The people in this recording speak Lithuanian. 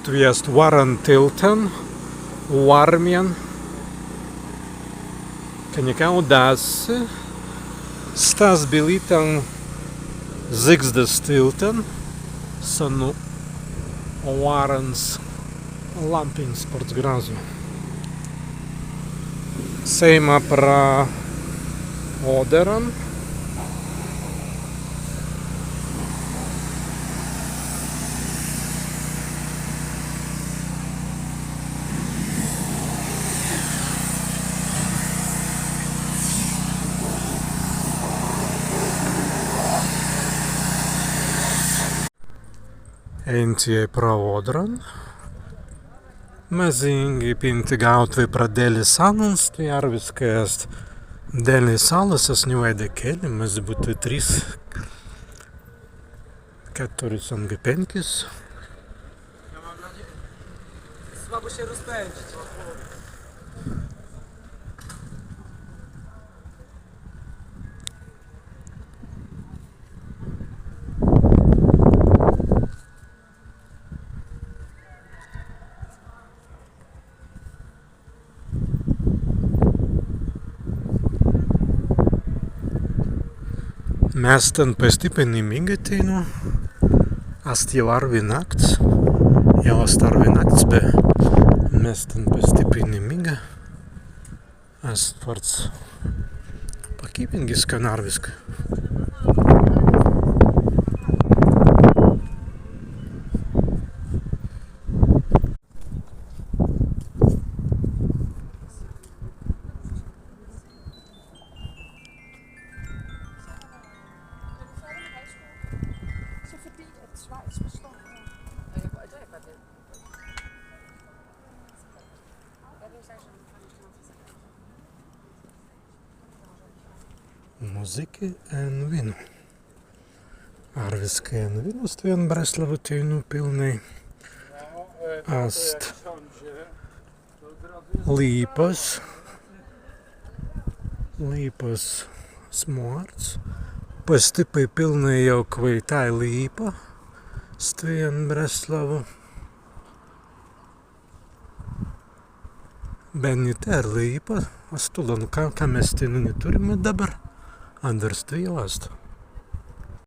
Tu jest Warren Tilton, Warmien, Kenikau Dasi, Stas Bilitan, Zigzdas Tilton, Sanu Warrens Lampiņas ports grazu. Seima pra Oderan. Entie pra Odran. Mezingi pinti gautvi pra Deli salas, tai ar viskas Deli salas, esniuoja keli, mes būtų 3, 4 anga 5. Słabo się rozpędzić. Mes ten pastipriniai ateinu, ast jau arvi nakts, jau ast arvi nakts, be mes ten pastipriniai ast varts pakybingis kanarviska. Muzyki en vinu. Arviskai en vinus, tu vien Breslavų teinu pilnai. Ast Lypas smorts. Pastipai pilnai jau kvaitai Lypa. Stvien Breslavų. Benite ar Lypa. Astula, ką mes teinu neturime dabar. Andars tu jau astu.